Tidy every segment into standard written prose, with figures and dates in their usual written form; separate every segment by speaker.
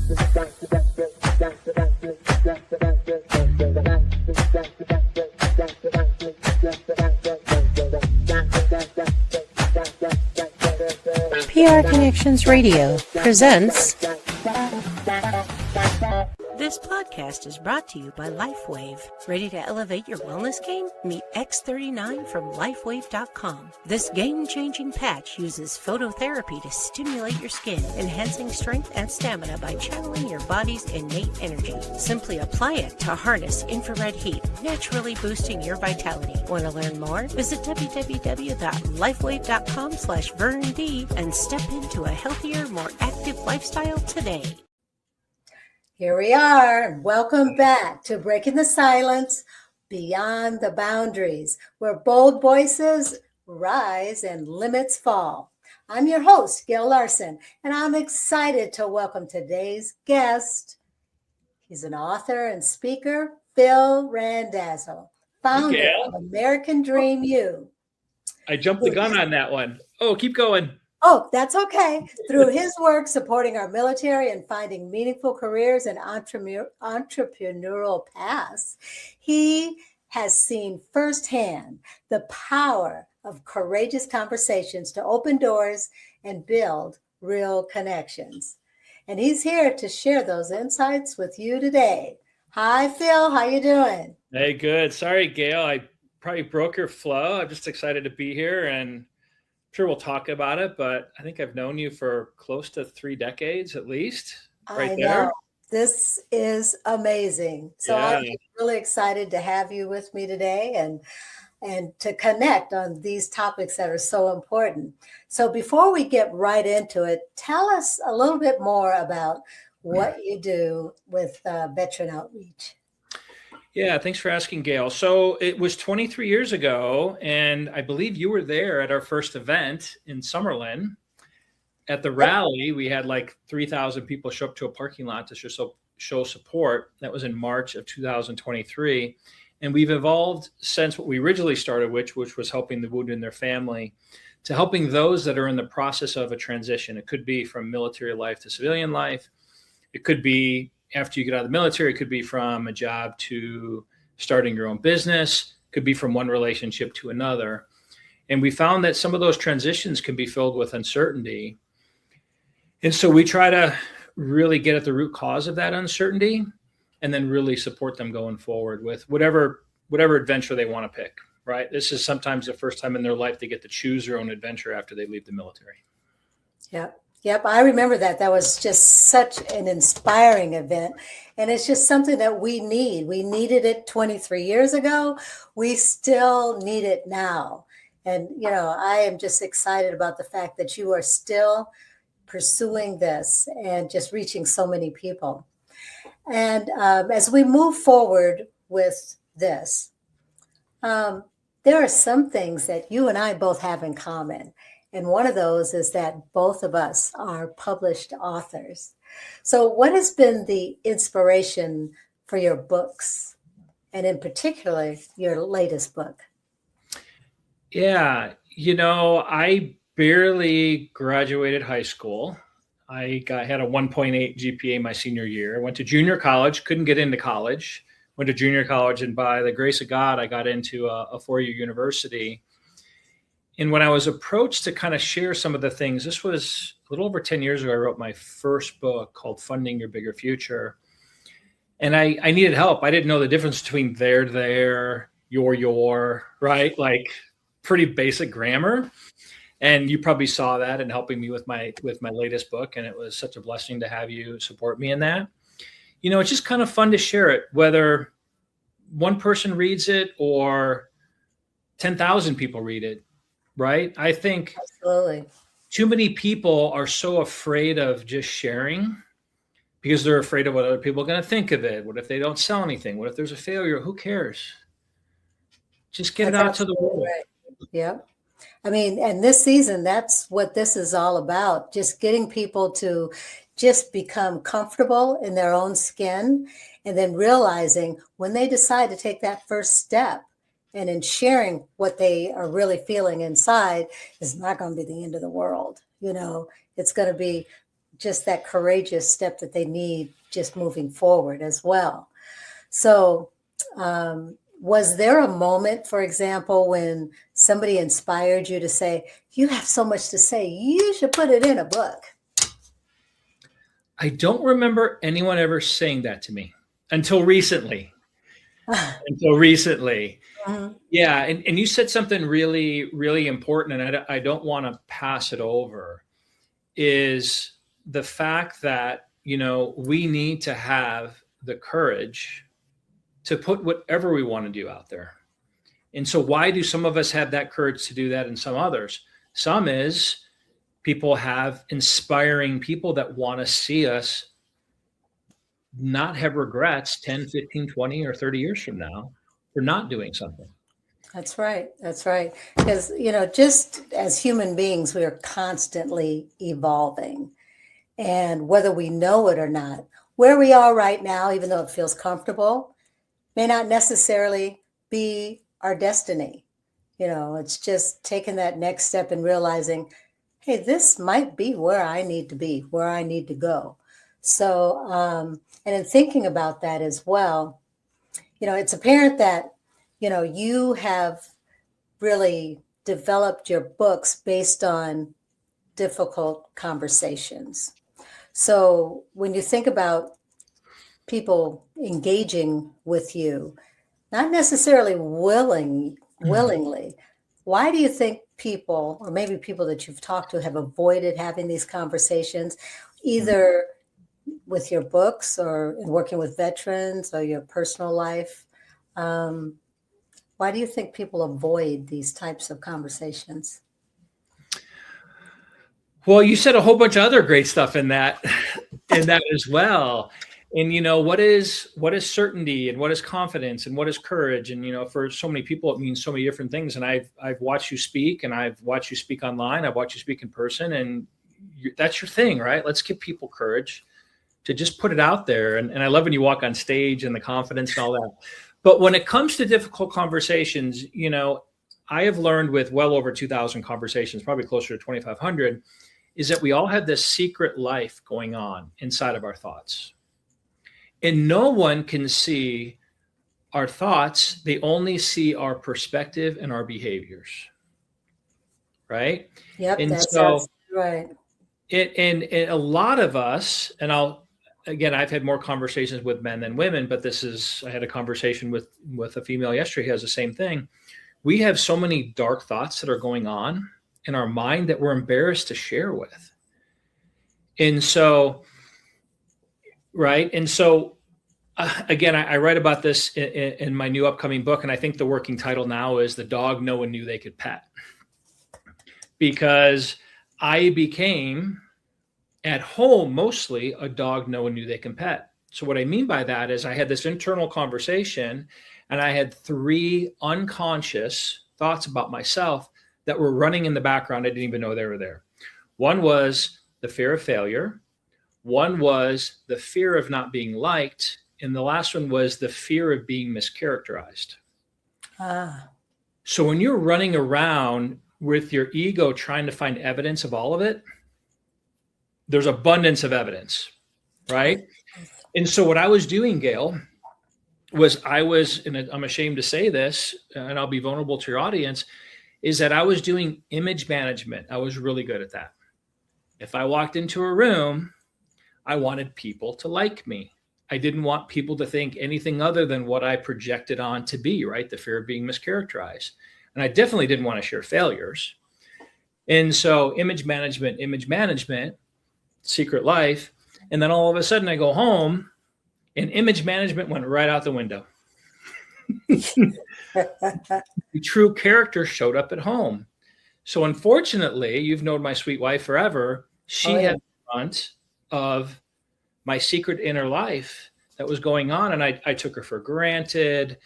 Speaker 1: PR Connections Radio presents. This podcast is brought to you by LifeWave. Ready to elevate your wellness game? Meet X39 from LifeWave.com. This game-changing patch uses phototherapy to stimulate your skin, enhancing strength and stamina by channeling your body's innate energy. Simply apply it to harness infrared heat, naturally boosting your vitality. Want to learn more? Visit www.lifewave.com/VernD and step into a healthier, more active lifestyle today.
Speaker 2: Here we are. Welcome back to Breaking the Silence, Beyond the Boundaries, where bold voices rise and limits fall. I'm your host, Gail Larson, and I'm excited to welcome today's guest. He's an author and speaker, Phil Randazzo, founder of American Dream U.
Speaker 3: I jumped the gun on that one. Oh, keep going.
Speaker 2: Oh, that's okay. Through his work supporting our military and finding meaningful careers and entrepreneurial paths, he has seen firsthand the power of courageous conversations to open doors and build real connections. And he's here to share those insights with you today. Hi, Phil. How you doing?
Speaker 3: Hey, good. Sorry, Gail. I probably broke your flow. I'm just excited to be here, and sure we'll talk about it, but I think I've known you for close to 3 decades at least.
Speaker 2: I know. This is amazing. So I'm really excited to have you with me today and to connect on these topics that are so important. So before we get right into it, tell us a little bit more about what you do with veteran outreach.
Speaker 3: Yeah, thanks for asking, Gail. So it was 23 years ago, and I believe you were there at our first event in Summerlin. At the rally, we had like 3,000 people show up to a parking lot to show support. That was in March of 2023. And we've evolved since what we originally started, which was helping the wounded and their family, to helping those that are in the process of a transition. It could be from military life to civilian life. It could be after you get out of the military. It could be from a job to starting your own business. It could be from one relationship to another. And we found that some of those transitions can be filled with uncertainty. And so we try to really get at the root cause of that uncertainty and then really support them going forward with whatever adventure they want to pick, right? This is sometimes the first time in their life they get to choose their own adventure after they leave the military.
Speaker 2: Yep. I remember that. That was just such an inspiring event. And it's just something that we need. We needed it 23 years ago. We still need it now. And, I am just excited about the fact that you are still pursuing this and just reaching so many people. And as we move forward with this, there are some things that you and I both have in common. And one of those is that both of us are published authors. So what has been the inspiration for your books, and in particular, your latest book?
Speaker 3: Yeah, I barely graduated high school. I had a 1.8 GPA my senior year. Went to junior college, couldn't get into college. Went to junior college, and by the grace of God, I got into a 4-year university. And when I was approached to kind of share some of the things, this was a little over 10 years ago, I wrote my first book called Funding Your Bigger Future. And I needed help. I didn't know the difference between their, your, right? Like pretty basic grammar. And you probably saw that in helping me with my latest book. And it was such a blessing to have you support me in that. It's just kind of fun to share it, whether one person reads it or 10,000 people read it. Right? I think
Speaker 2: absolutely
Speaker 3: too many people are so afraid of just sharing because they're afraid of what other people are going to think of it. What if they don't sell anything? What if there's a failure? Who cares? Just get it out to the world.
Speaker 2: Right. Yep. I mean, and this season, that's what this is all about. Just getting people to just become comfortable in their own skin, and then realizing when they decide to take that first step and in sharing what they are really feeling inside is not going to be the end of the world. It's going to be just that courageous step that they need just moving forward as well. So, was there a moment, for example, when somebody inspired you to say, you have so much to say, you should put it in a book?
Speaker 3: I don't remember anyone ever saying that to me until recently.
Speaker 2: Mhm.
Speaker 3: Yeah. And you said something really, really important, and I don't want to pass it over, is the fact that, we need to have the courage to put whatever we want to do out there. And so why do some of us have that courage to do that and some others? Some is people have inspiring people that want to see us not have regrets 10, 15, 20, or 30 years from now for not doing something.
Speaker 2: That's right. That's right. Because, just as human beings, we are constantly evolving. And whether we know it or not, where we are right now, even though it feels comfortable, may not necessarily be our destiny. It's just taking that next step and realizing, hey, this might be where I need to be, where I need to go. So, and in thinking about that as well, it's apparent that, you have really developed your books based on difficult conversations. So when you think about people engaging with you, not necessarily willingly, why do you think people, or maybe people that you've talked to, have avoided having these conversations, either with your books or in working with veterans or your personal life? Why do you think people avoid these types of conversations?
Speaker 3: Well, you said a whole bunch of other great stuff in that as well. And what is certainty, and what is confidence, and what is courage? And for so many people, it means so many different things. And I've watched you speak, and I've watched you speak online. I've watched you speak in person, and that's your thing, right? Let's give people courage to just put it out there. And I love when you walk on stage and the confidence and all that. But when it comes to difficult conversations, I have learned with well over 2,000 conversations, probably closer to 2,500, is that we all have this secret life going on inside of our thoughts. And no one can see our thoughts. They only see our perspective and our behaviors. Right?
Speaker 2: Yep,
Speaker 3: and
Speaker 2: that's right.
Speaker 3: And a lot of us, and I've had more conversations with men than women, but I had a conversation with a female yesterday who has the same thing. We have so many dark thoughts that are going on in our mind that we're embarrassed to share with. And so, right. And so, again, I write about this in my new upcoming book. And I think the working title now is The Dog No One Knew They Could Pet. Because I became, at home, mostly a dog no one knew they can pet. So what I mean by that is I had this internal conversation, and I had 3 unconscious thoughts about myself that were running in the background. I didn't even know they were there. One was the fear of failure. One was the fear of not being liked. And the last one was the fear of being mischaracterized. So when you're running around with your ego trying to find evidence of all of it, there's abundance of evidence, right? And so what I was doing, Gail, was and I'm ashamed to say this, and I'll be vulnerable to your audience, is that I was doing image management. I was really good at that. If I walked into a room, I wanted people to like me. I didn't want people to think anything other than what I projected on to be, right? The fear of being mischaracterized. And I definitely didn't want to share failures. And so image management, secret life. And then all of a sudden I go home and image management went right out the window. The true character showed up at home. So unfortunately, you've known my sweet wife forever. She had the brunt of my secret inner life that was going on. And I took her for granted.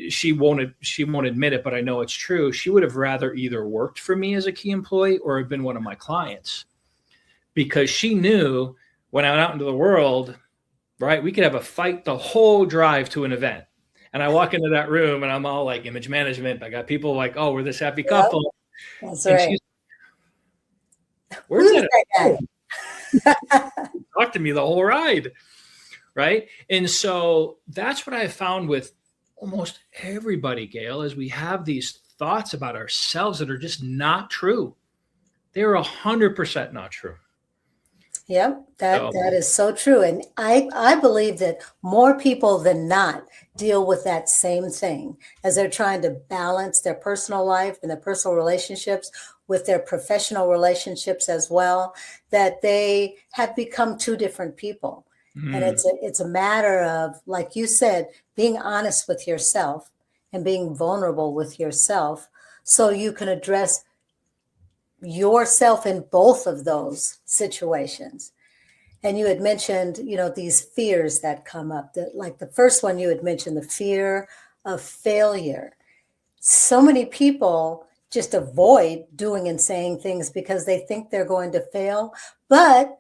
Speaker 3: She won't admit it, but I know it's true. She would have rather either worked for me as a key employee or have been one of my clients, because she knew when I went out into the world, right, we could have a fight the whole drive to an event. And I walk into that room and I'm all like image management. I got people like, oh, we're this happy couple.
Speaker 2: That's right.
Speaker 3: Where's
Speaker 2: Who's
Speaker 3: that?
Speaker 2: that guy?
Speaker 3: Talk to me the whole ride. Right. And so that's what I found with almost everybody, Gail, is we have these thoughts about ourselves that are just not true. They're 100% not true.
Speaker 2: Yep, that is so true. And I believe that more people than not deal with that same thing as they're trying to balance their personal life and their personal relationships with their professional relationships as well, that they have become two different people. And it's a matter of, like you said, being honest with yourself and being vulnerable with yourself so you can address yourself in both of those situations. And you had mentioned, these fears that come up, that like the first one you had mentioned, the fear of failure. So many people just avoid doing and saying things because they think they're going to fail. But,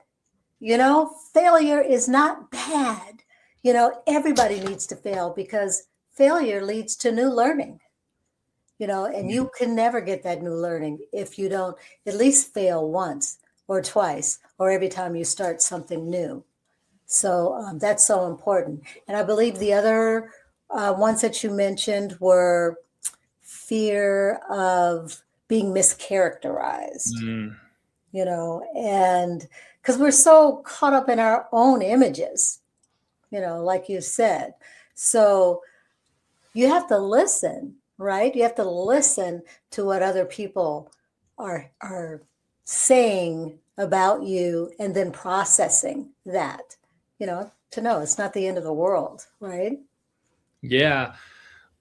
Speaker 2: failure is not bad. Everybody needs to fail because failure leads to new learning. And you can never get that new learning if you don't at least fail once or twice or every time you start something new. So that's so important. And I believe the other ones that you mentioned were fear of being mischaracterized, and because we're so caught up in our own images, like you said. So you have to listen. Right? You have to listen to what other people are saying about you and then processing that, to know it's not the end of the world, right?
Speaker 3: Yeah.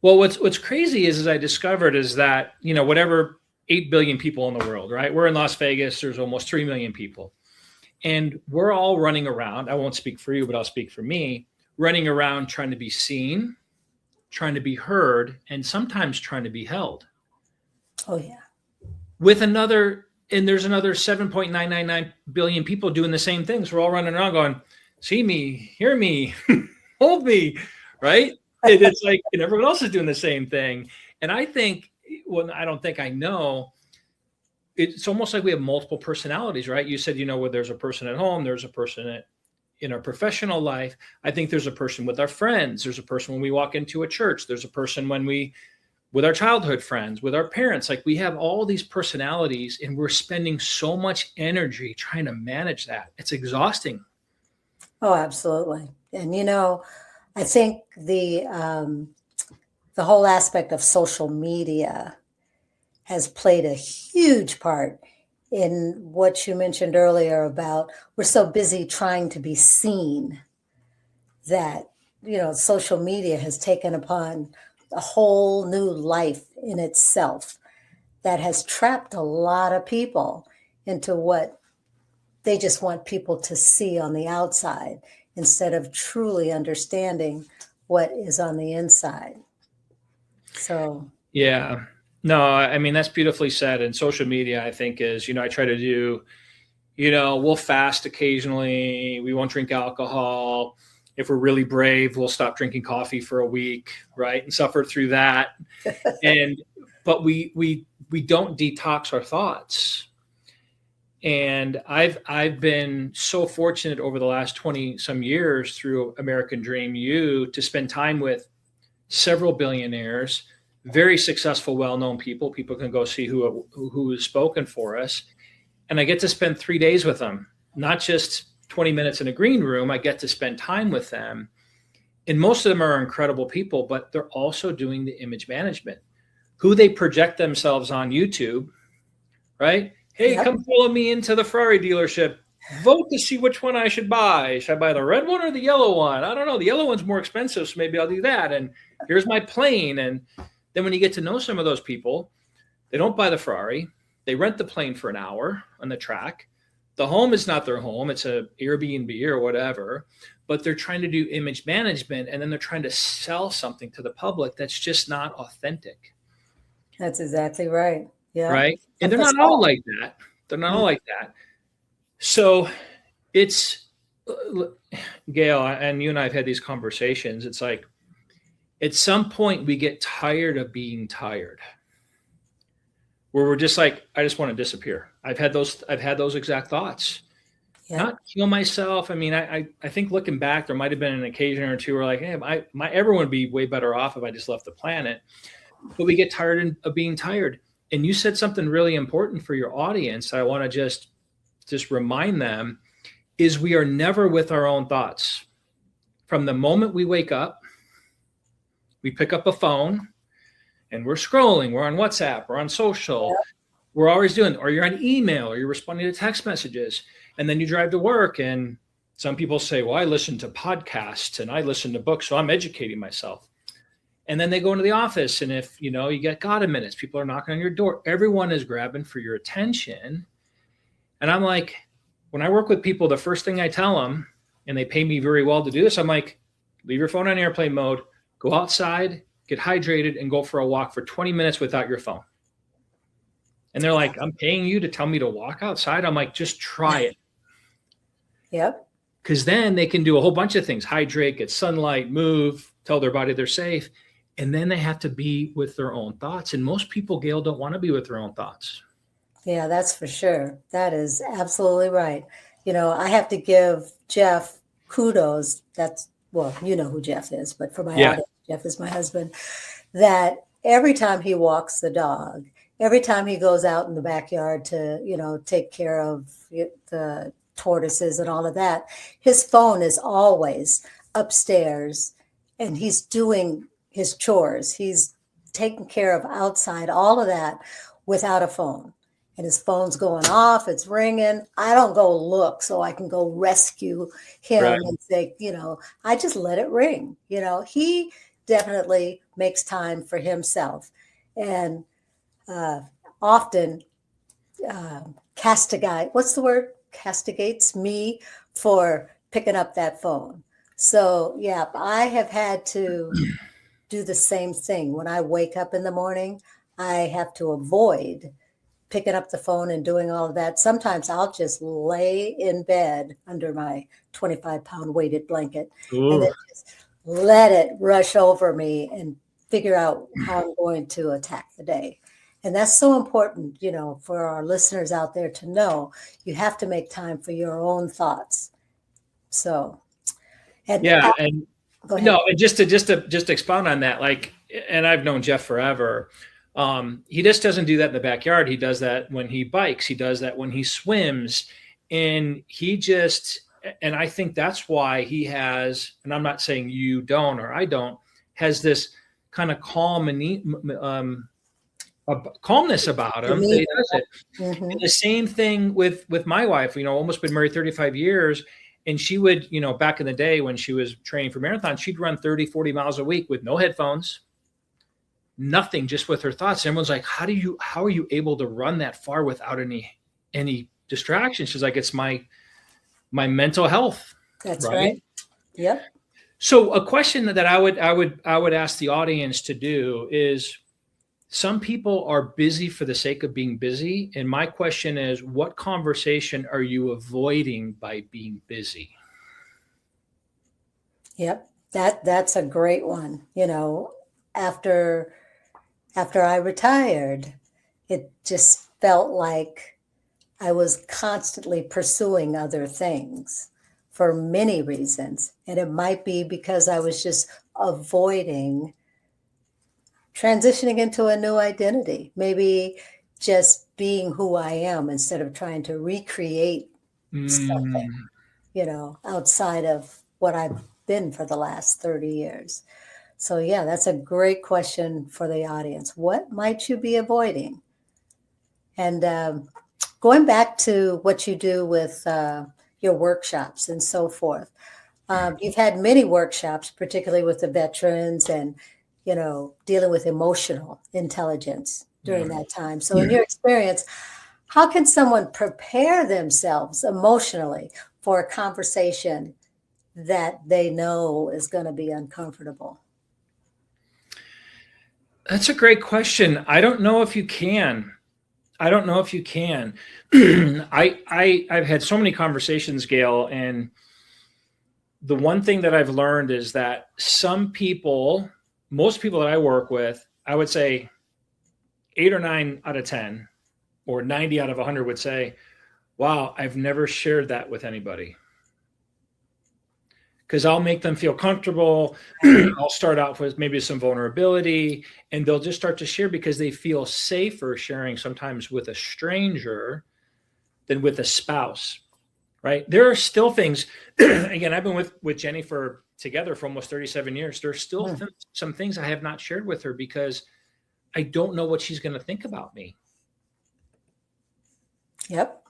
Speaker 3: Well, what's crazy is I discovered is that, whatever 8 billion people in the world, right? We're in Las Vegas, there's almost 3 million people. And we're all running around. I won't speak for you, but I'll speak for me, running around trying to be seen, trying to be heard, and sometimes trying to be held.
Speaker 2: Oh, yeah.
Speaker 3: There's another 7.999 billion people doing the same things. We're all running around going, see me, hear me, hold me, right? And it's like, and everyone else is doing the same thing. And I think, I don't think I know, it's almost like we have multiple personalities, right? You said, where there's a person at home, there's a person in our professional life. I think there's a person with our friends. There's a person when we walk into a church. There's a person with our childhood friends, with our parents. Like we have all these personalities and we're spending so much energy trying to manage that. It's exhausting.
Speaker 2: Oh, absolutely. And, I think the whole aspect of social media has played a huge part in what you mentioned earlier about we're so busy trying to be seen that, social media has taken upon a whole new life in itself that has trapped a lot of people into what they just want people to see on the outside instead of truly understanding what is on the inside. So,
Speaker 3: yeah. No, I mean, that's beautifully said. And social media, I think is, I try to do, we'll fast occasionally. We won't drink alcohol. If we're really brave, we'll stop drinking coffee for a week, right? And suffer through that. But we don't detox our thoughts. And I've been so fortunate over the last 20 some years through American Dream U to spend time with several billionaires, very successful, well-known people. People can go see who has spoken for us. And I get to spend 3 days with them, not just 20 minutes in a green room. I get to spend time with them. And most of them are incredible people, but they're also doing the image management, who they project themselves on YouTube, right? Hey,
Speaker 2: Yep.
Speaker 3: Come follow me into the Ferrari dealership. Vote to see which one I should buy. Should I buy the red one or the yellow one? I don't know. The yellow one's more expensive, so maybe I'll do that. And here's my plane. And then when you get to know some of those people, they don't buy the Ferrari. They rent the plane for an hour on the track. The home is not their home. It's an Airbnb or whatever. But they're trying to do image management, and then they're trying to sell something to the public that's just not authentic.
Speaker 2: That's exactly right. Yeah.
Speaker 3: Right. And they're not all like that. They're not all like that. So it's, Gail, and you and I have had these conversations. It's like, at some point we get tired of being tired. where we're just like, I just want to disappear. I've had those exact thoughts.
Speaker 2: Yeah.
Speaker 3: Not kill myself. I mean, I think looking back, there might have been an occasion or two where like, hey, everyone would be way better off if I just left the planet. But we get tired of being tired. And you said something really important for your audience. I want to just remind them is we are never with our own thoughts. From the moment we wake up, we pick up a phone and we're scrolling. We're on WhatsApp. We're on social.
Speaker 2: Yep.
Speaker 3: We're always doing, or you're on email, or you're responding to text messages. And then you drive to work. And some people say, well, I listen to podcasts and I listen to books, so I'm educating myself. And then they go into the office. And if, you get God a minute, people are knocking on your door. Everyone is grabbing for your attention. And I'm like, when I work with people, the first thing I tell them, and they pay me very well to do this, I'm like, leave your phone on airplane mode, go outside, get hydrated, and go for a walk for 20 minutes without your phone. And they're like, I'm paying you to tell me to walk outside. I'm like, just try it.
Speaker 2: Yep.
Speaker 3: Because then they can do a whole bunch of things, hydrate, get sunlight, move, tell their body they're safe. And then they have to be with their own thoughts. And most people, Gail, don't want to be with their own thoughts.
Speaker 2: Yeah, that's for sure. That is absolutely right. I have to give Jeff kudos. Well, you know who Jeff is, but for my audience, Jeff is my husband, that every time he walks the dog, every time he goes out in the backyard to, take care of the tortoises and all of that, his phone is always upstairs and he's doing his chores. He's taking care of outside, all of that without a phone. And his phone's going off, it's ringing. I don't go look so I can go rescue him and say, I just let it ring. He definitely makes time for himself and often castigates me for picking up that phone. So, yeah, I have had to do the same thing. When I wake up in the morning, I have to avoid picking up the phone and doing all of that. Sometimes I'll just lay in bed under my 25-pound weighted blanket and then just let it rush over me and figure out how I'm going to attack the day. And that's so important, for our listeners out there to know you have to make time for your own thoughts. So, and
Speaker 3: just to expound on that, and I've known Jeff forever. He just doesn't do that in the backyard. He does that when he bikes. He does that when he swims. And and I think that's why he has, and I'm not saying you don't or I don't, has this kind of calm and calmness about him. That he does it. Mm-hmm. And the same thing with my wife, almost been married 35 years. And she would, back in the day when she was training for marathon, she'd run 30, 40 miles a week with no headphones. Nothing, just with her thoughts. Everyone's like, how are you able to run that far without any distractions? She's like, it's my mental health.
Speaker 2: That's right. Yep.
Speaker 3: So a question that I would ask the audience to do is, some people are busy for the sake of being busy. And my question is, what conversation are you avoiding by being busy? Yep.
Speaker 2: That's a great one. After I retired, it just felt like I was constantly pursuing other things for many reasons. And it might be because I was just avoiding transitioning into a new identity, maybe just being who I am instead of trying to recreate something, outside of what I've been for the last 30 years. So, yeah, that's a great question for the audience. What might you be avoiding? And going back to what you do with your workshops and so forth, you've had many workshops, particularly with the veterans and, dealing with emotional intelligence during that time. So in your experience, how can someone prepare themselves emotionally for a conversation that they know is going to be uncomfortable?
Speaker 3: That's a great question. I don't know if you can. I've had so many conversations, Gail, and the one thing that I've learned is that most people that I work with, I would say 8 or 9 out of 10 or 90 out of 100 would say, wow, I've never shared that with anybody. Because I'll make them feel comfortable. I'll start out with maybe some vulnerability, and they'll just start to share because they feel safer sharing sometimes with a stranger than with a spouse, right? There are still things, again, I've been with Jenny together for almost 37 years. There's still some things I have not shared with her because I don't know what she's going to think about me.
Speaker 2: Yep.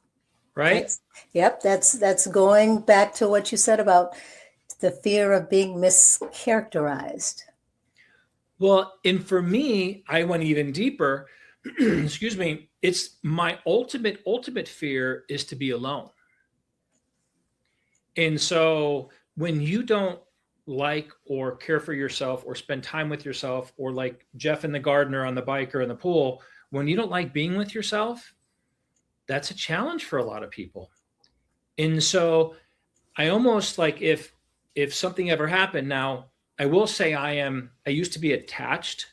Speaker 3: Right?
Speaker 2: That's going back to what you said about the fear of being mischaracterized.
Speaker 3: Well, and for me, I went even deeper. Excuse me. It's my ultimate fear is to be alone. And so when you don't like or care for yourself or spend time with yourself, or like Jeff and the gardener on the bike or in the pool, when you don't like being with yourself, that's a challenge for a lot of people. And so I almost like if something ever happened, now I will say I used to be attached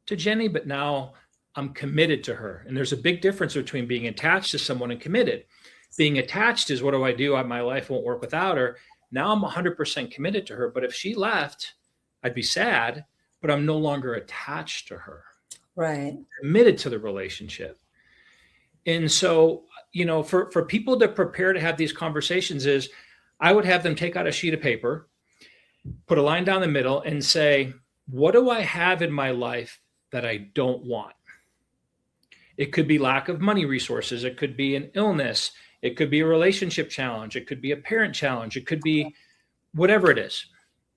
Speaker 3: to Jenny, but now I'm committed to her. And there's a big difference between being attached to someone and committed. Being attached is, what do I do? My life won't work without her. Now I'm 100% committed to her. But if she left, I'd be sad, but I'm no longer attached to her.
Speaker 2: Right.
Speaker 3: I'm committed to the relationship. And so, for people to prepare to have these conversations is, I would have them take out a sheet of paper, put a line down the middle and say, what do I have in my life that I don't want? It could be lack of money resources. It could be an illness. It could be a relationship challenge. It could be a parent challenge. It could be whatever it is,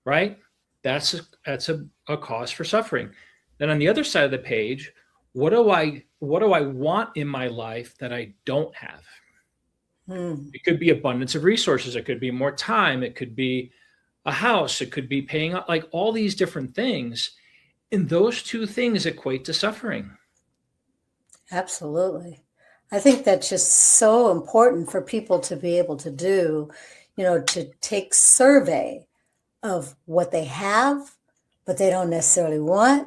Speaker 3: right? That's a cause for suffering. Then on the other side of the page, what do I want in my life that I don't have? It could be abundance of resources. It could be more time. It could be a house. It could be paying up, like all these different things. And those two things equate to suffering.
Speaker 2: Absolutely. I think that's just so important for people to be able to do, to take survey of what they have, but they don't necessarily want,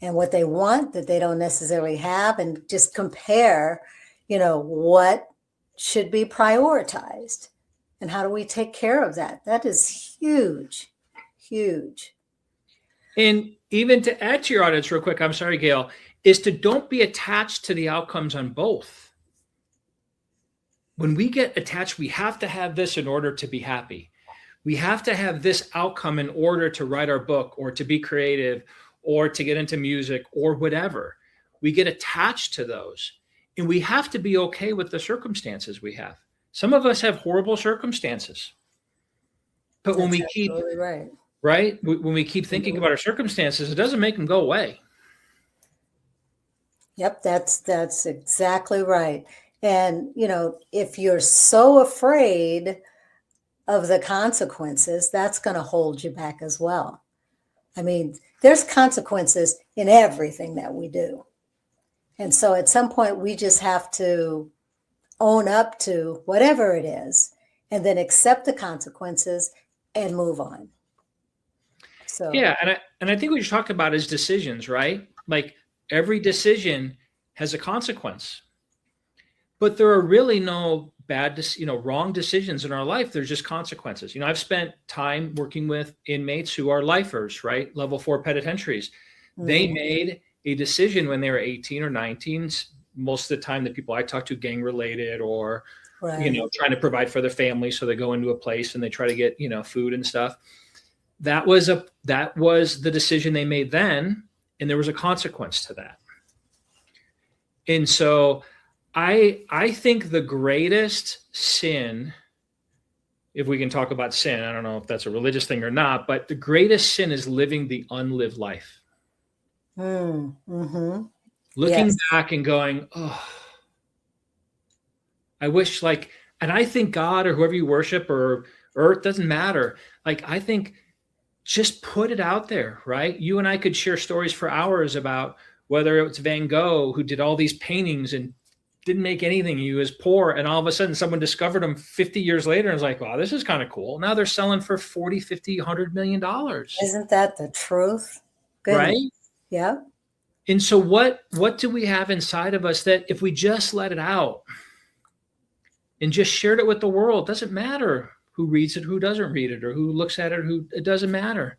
Speaker 2: and what they want that they don't necessarily have, and just compare, what should be prioritized and how do we take care of that. That is huge.
Speaker 3: And even to add to your audience real quick, I'm sorry, Gail, is to don't be attached to the outcomes on both. When we get attached, we have to have this in order to be happy. We have to have this outcome in order to write our book or to be creative or to get into music or whatever. We get attached to those. And we have to be okay with the circumstances we have. Some of us have horrible circumstances. But when we keep when we keep thinking about our circumstances, it doesn't make them go away.
Speaker 2: Yep, that's exactly right. And if you're so afraid of the consequences, that's going to hold you back as well. I mean, there's consequences in everything that we do. And so at some point, we just have to own up to whatever it is and then accept the consequences and move on. So
Speaker 3: yeah, and I think what you're talking about is decisions, right? Like every decision has a consequence. But there are really no wrong decisions in our life. There's just consequences. I've spent time working with inmates who are lifers, right? Level 4 penitentiaries. They made a decision when they were 18 or 19. Most of the time, the people I talk to, gang related or, trying to provide for their family. So they go into a place and they try to get, food and stuff. That was the decision they made then. And there was a consequence to that. And so I think the greatest sin, if we can talk about sin, I don't know if that's a religious thing or not, but the greatest sin is living the unlived life. Looking back and going, oh, I wish and I think God or whoever you worship or earth, doesn't matter. I think just put it out there, right? You and I could share stories for hours about whether it's Van Gogh who did all these paintings and didn't make anything. He was poor. And all of a sudden someone discovered him 50 years later and was like, wow, this is kind of cool. Now they're selling for 40, 50, $100 million.
Speaker 2: Isn't that the truth? Goodness.
Speaker 3: Right?
Speaker 2: Yeah.
Speaker 3: And so what do we have inside of us that if we just let it out and just shared it with the world, doesn't matter who reads it, who doesn't read it, or who looks at it, it doesn't matter.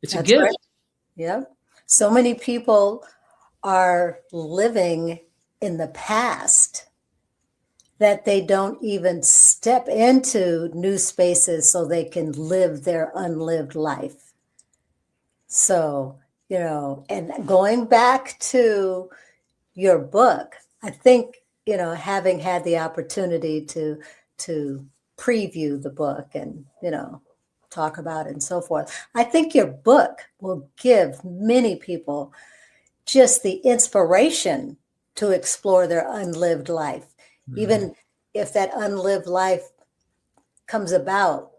Speaker 3: It's a
Speaker 2: That's
Speaker 3: gift.
Speaker 2: right. Yep. So many people are living in the past that they don't even step into new spaces so they can live their unlived life. So, and going back to your book, I think, having had the opportunity to preview the book and, talk about it and so forth, I think your book will give many people just the inspiration to explore their unlived life, even if that unlived life comes about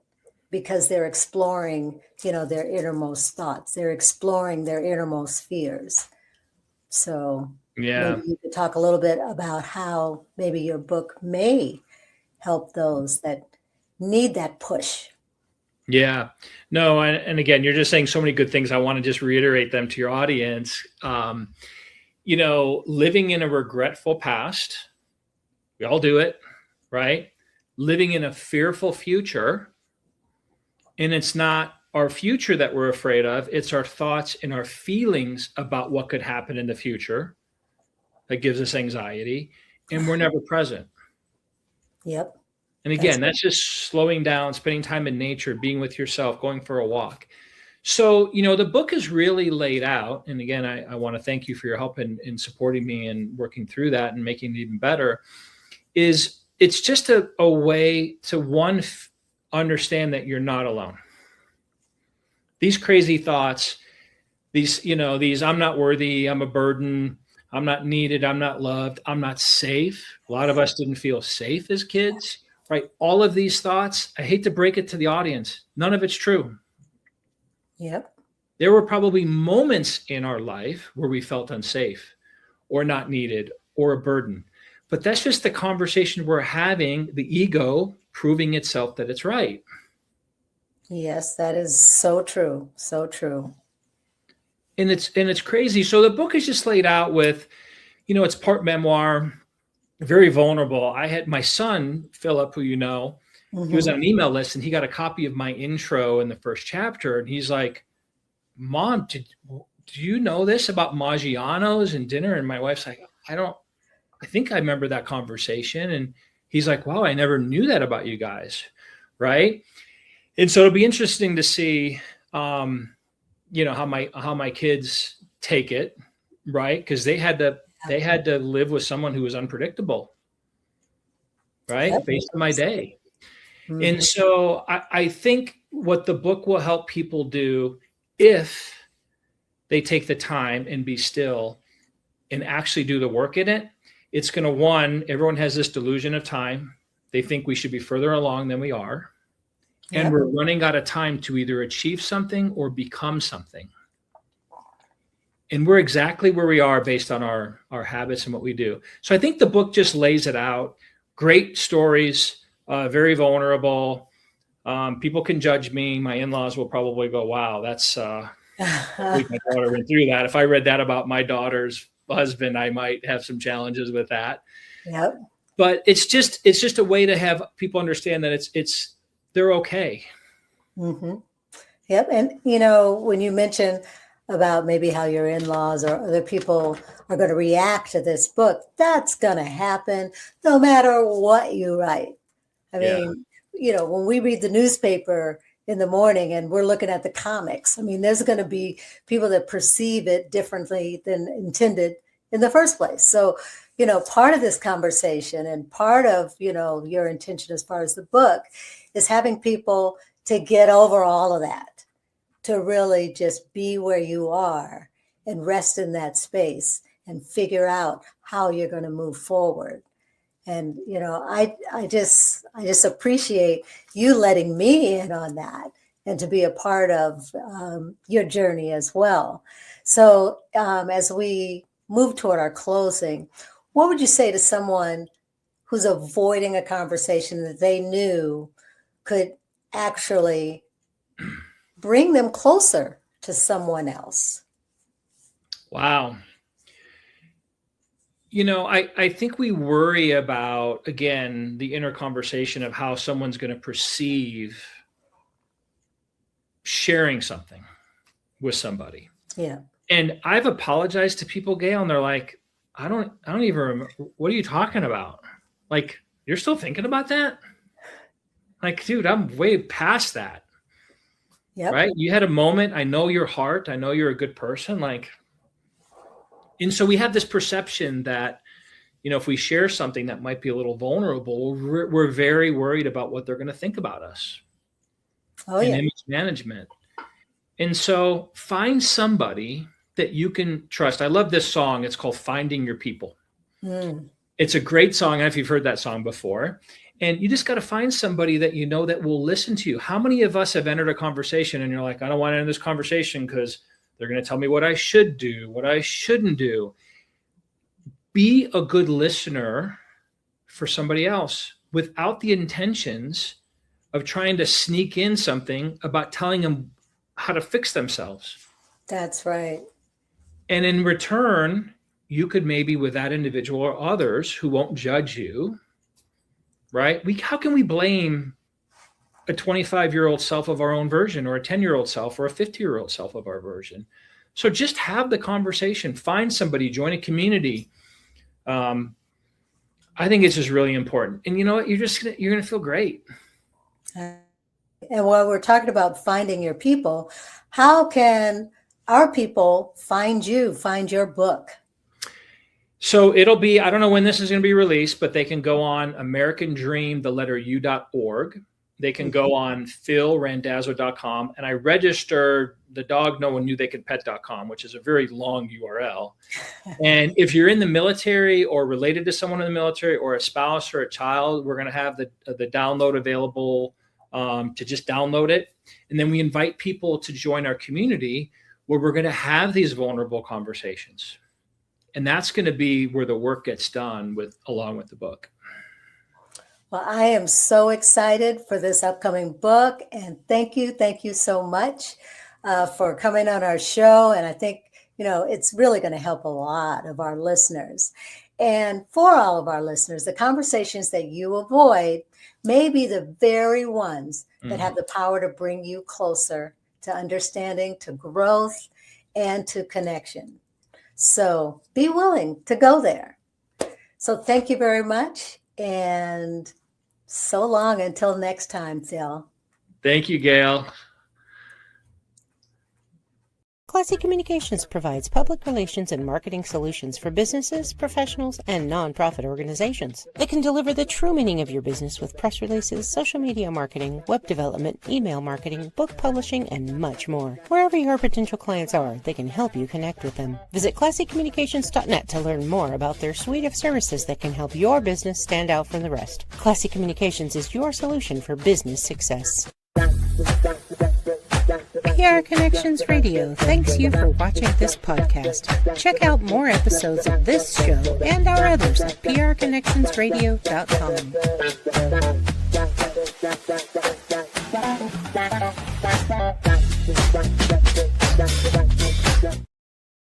Speaker 2: because they're exploring, their innermost thoughts, they're exploring their innermost fears. So maybe you could talk a little bit about how maybe your book may help those that need that push.
Speaker 3: Yeah, no. And again, you're just saying so many good things. I want to just reiterate them to your audience. Living in a regretful past, we all do it, right? Living in a fearful future, and it's not our future that we're afraid of. It's our thoughts and our feelings about what could happen in the future that gives us anxiety, and we're never present.
Speaker 2: Yep.
Speaker 3: And again, that's just slowing down, spending time in nature, being with yourself, going for a walk. So, the book is really laid out. And again, I want to thank you for your help in supporting me and working through that and making it even better. It's just a way to understand that you're not alone. These crazy thoughts, these I'm not worthy, I'm a burden, I'm not needed, I'm not loved, I'm not safe. A lot of us didn't feel safe as kids. Right. All of these thoughts, I hate to break it to the audience. None of it's true.
Speaker 2: Yep.
Speaker 3: There were probably moments in our life where we felt unsafe or not needed or a burden. But that's just the conversation we're having, the ego proving itself that it's right.
Speaker 2: Yes, that is so true. So true.
Speaker 3: And it's crazy. So the book is just laid out with, it's part memoir, very vulnerable. I had my son, Philip, who he was on an email list, and he got a copy of my intro in the first chapter. And he's like, Mom, do you know this about Maggiano's and dinner? And my wife's like, I think I remember that conversation. And he's like, wow, I never knew that about you guys. Right. And so it'll be interesting to see, how my kids take it. Right. Because they had to live with someone who was unpredictable, right?
Speaker 2: Yep.
Speaker 3: Based on my day. And so I think what the book will help people do if they take the time and be still and actually do the work in it, it's going to, everyone has this delusion of time. They think we should be further along than we are. And we're running out of time to either achieve something or become something. And we're exactly where we are based on our habits and what we do. So I think the book just lays it out. Great stories, very vulnerable. People can judge me. My in-laws will probably go, wow, that's my daughter went through that. If I read that about my daughter's husband, I might have some challenges with that.
Speaker 2: Yep.
Speaker 3: But it's just a way to have people understand that they're okay.
Speaker 2: Mm-hmm. Yep. And, when you mention about maybe how your in-laws or other people are going to react to this book, that's going to happen no matter what you write. I mean, when we read the newspaper in the morning and we're looking at the comics, I mean, there's going to be people that perceive it differently than intended in the first place. So, part of this conversation and part of, your intention as far as the book is having people to get over all of that, to really just be where you are and rest in that space and figure out how you're going to move forward. And, I just appreciate you letting me in on that and to be a part of your journey as well. So as we move toward our closing, what would you say to someone who's avoiding a conversation that they knew could actually bring them closer to someone else?
Speaker 3: Wow. I think we worry about, again, the inner conversation of how someone's going to perceive sharing something with somebody.
Speaker 2: Yeah.
Speaker 3: And I've apologized to people, Gail, and they're like, I don't even remember. What are you talking about? Like, you're still thinking about that? Like, dude, I'm way past that.
Speaker 2: Yep.
Speaker 3: Right? You had a moment. I know your heart. I know you're a good person. Like, and so we have this perception that, if we share something that might be a little vulnerable, we're very worried about what they're going to think about us.
Speaker 2: Oh, yeah.
Speaker 3: Image management. And so find somebody that you can trust. I love this song. It's called Finding Your People. It's a great song. I don't know if you've heard that song before. And you just got to find somebody that that will listen to you. How many of us have entered a conversation and you're like, I don't want to end this conversation because they're going to tell me what I should do, what I shouldn't do. Be a good listener for somebody else without the intentions of trying to sneak in something about telling them how to fix themselves.
Speaker 2: That's right.
Speaker 3: And in return, you could maybe, with that individual or others who won't judge you, right? How can we blame a 25-year-old self of our own version, or a 10-year-old self, or a 50-year-old self of our version? So just have the conversation, find somebody, join a community. I think it's just really important. And you know what? You're going to feel great.
Speaker 2: And while we're talking about finding your people, how can our people find you, find your book?
Speaker 3: So it'll be, I don't know when this is going to be released, but they can go on AmericanDream.org. They can go on philrandazzo.com, and I registered the dog no one knew they could pet.com, which is a very long URL. And if you're in the military or related to someone in the military, or a spouse or a child, we're going to have the download available to just download it. And then we invite people to join our community where we're going to have these vulnerable conversations. And that's going to be where the work gets done along with the book.
Speaker 2: Well, I am so excited for this upcoming book, and thank you so much for coming on our show. And I think, it's really going to help a lot of our listeners. And for all of our listeners, the conversations that you avoid may be the very ones that have the power to bring you closer to understanding, to growth, and to connection. So be willing to go there. So thank you very much. And so long until next time, Phil.
Speaker 3: Thank you, Gail.
Speaker 1: Classy Communications provides public relations and marketing solutions for businesses, professionals, and nonprofit organizations. They can deliver the true meaning of your business with press releases, social media marketing, web development, email marketing, book publishing, and much more. Wherever your potential clients are, they can help you connect with them. Visit classycommunications.net to learn more about their suite of services that can help your business stand out from the rest. Classy Communications is your solution for business success. PR Connections Radio thanks you for watching this podcast. Check out more episodes of this show and our others at prconnectionsradio.com.